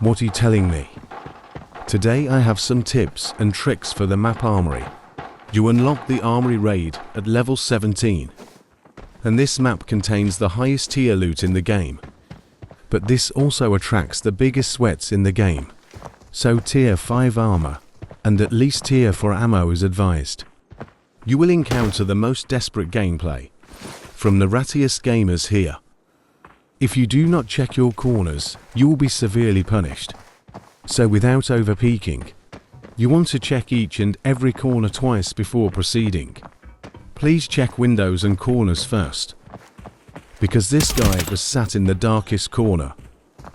What are you telling me? Today I have some tips and tricks for the map Armoury. You unlock the Armoury raid at level 17. And this map contains the highest tier loot in the game. But this also attracts the biggest sweats in the game. So tier 5 armor, and at least tier 4 ammo is advised. You will encounter the most desperate gameplay from the rattiest gamers here. If you do not check your corners, you will be severely punished. So without overpeaking, you want to check each and every corner twice before proceeding. Please check windows and corners first, because this guy was sat in the darkest corner,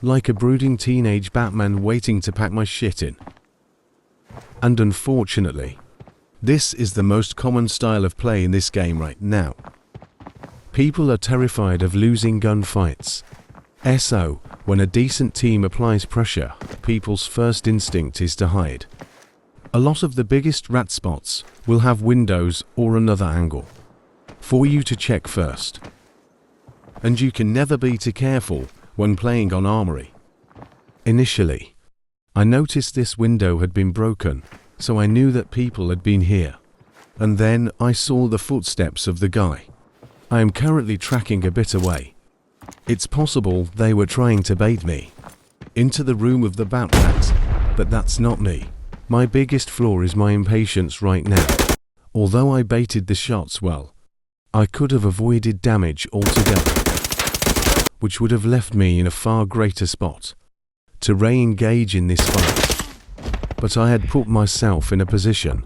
like a brooding teenage Batman waiting to pack my shit in. And unfortunately, this is the most common style of play in this game right now. People are terrified of losing gunfights. So, when a decent team applies pressure, people's first instinct is to hide. A lot of the biggest rat spots will have windows or another angle for you to check first. And you can never be too careful when playing on Armoury. Initially, I noticed this window had been broken, so I knew that people had been here. And then I saw the footsteps of the guy I am currently tracking a bit away. It's possible they were trying to bait me into the room of the bat rat, but that's not me. My biggest flaw is my impatience right now. Although I baited the shots well, I could have avoided damage altogether, which would have left me in a far greater spot to re-engage in this fight. But I had put myself in a position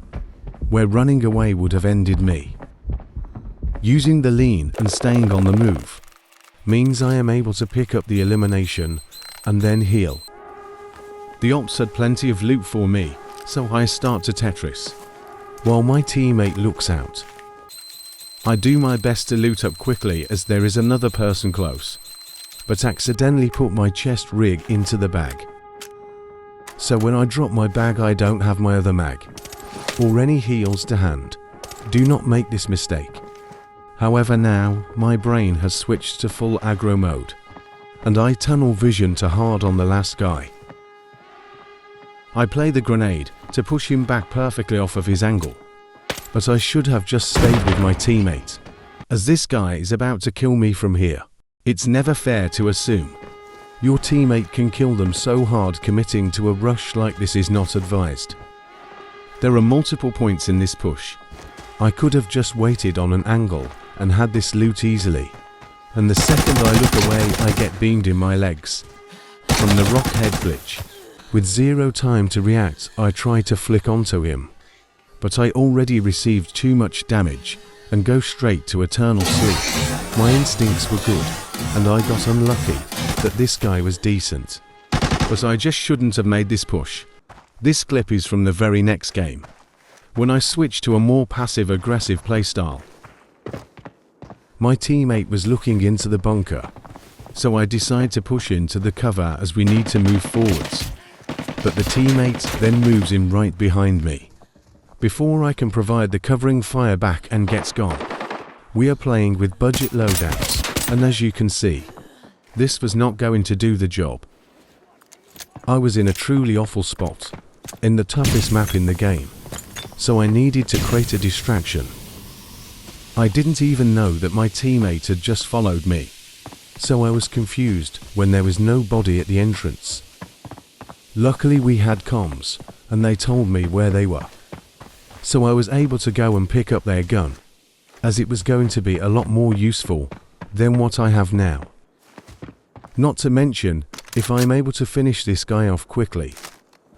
where running away would have ended me. Using the lean and staying on the move means I am able to pick up the elimination and then heal. The ops had plenty of loot for me, so I start to Tetris, while my teammate looks out. I do my best to loot up quickly as there is another person close, but accidentally put my chest rig into the bag. So when I drop my bag I don't have my other mag, or any heals to hand. Do not make this mistake. However, now my brain has switched to full aggro mode, and I tunnel vision to hard on the last guy. I play the grenade to push him back perfectly off of his angle, but I should have just stayed with my teammate, as this guy is about to kill me from here. It's never fair to assume your teammate can kill them so hard. Committing to a rush like this is not advised. There are multiple points in this push. I could have just waited on an angle and had this loot easily, and the second I look away I get beamed in my legs from the rock head glitch. With zero time to react, I try to flick onto him, but I already received too much damage and go straight to eternal sleep. My instincts were good, and I got unlucky that this guy was decent. But I just shouldn't have made this push. This clip is from the very next game, when I switched to a more passive-aggressive playstyle. My teammate was looking into the bunker, so I decide to push into the cover as we need to move forwards. But the teammate then moves in right behind me, before I can provide the covering fire back and gets gone. We are playing with budget loadouts, and as you can see, this was not going to do the job. I was in a truly awful spot, in the toughest map in the game, so I needed to create a distraction. I didn't even know that my teammate had just followed me, so I was confused when there was no body at the entrance. Luckily we had comms, and they told me where they were, so I was able to go and pick up their gun, as it was going to be a lot more useful than what I have now. Not to mention, if I am able to finish this guy off quickly,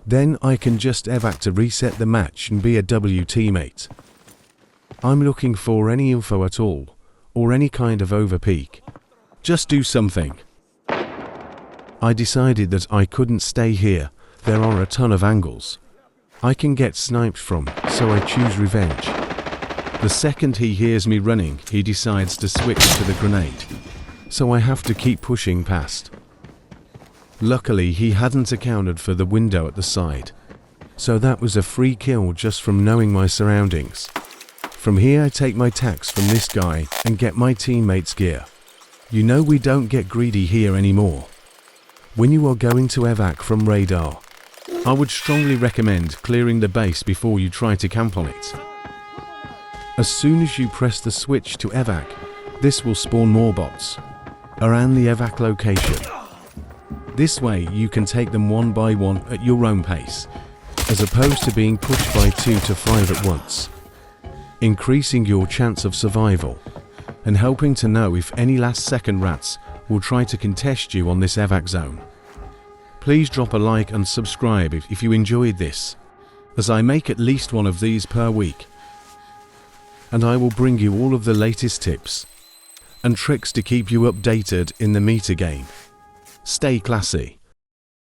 then I can just evac to reset the match and be a W teammate. I'm looking for any info at all, or any kind of overpeak. Just do something. I decided that I couldn't stay here. There are a ton of angles I can get sniped from, so I choose revenge. The second he hears me running, he decides to switch to the grenade, so I have to keep pushing past. Luckily he hadn't accounted for the window at the side, so that was a free kill just from knowing my surroundings. From here I take my tax from this guy and get my teammate's gear. You know we don't get greedy here anymore. When you are going to evac from radar, I would strongly recommend clearing the base before you try to camp on it. As soon as you press the switch to evac, this will spawn more bots around the evac location. This way you can take them one by one at your own pace, as opposed to being pushed by 2 to 5 at once, increasing your chance of survival and helping to know if any last-second rats will try to contest you on this evac zone. Please drop a like and subscribe if you enjoyed this, as I make at least one of these per week, and I will bring you all of the latest tips and tricks to keep you updated in the meta game. Stay classy.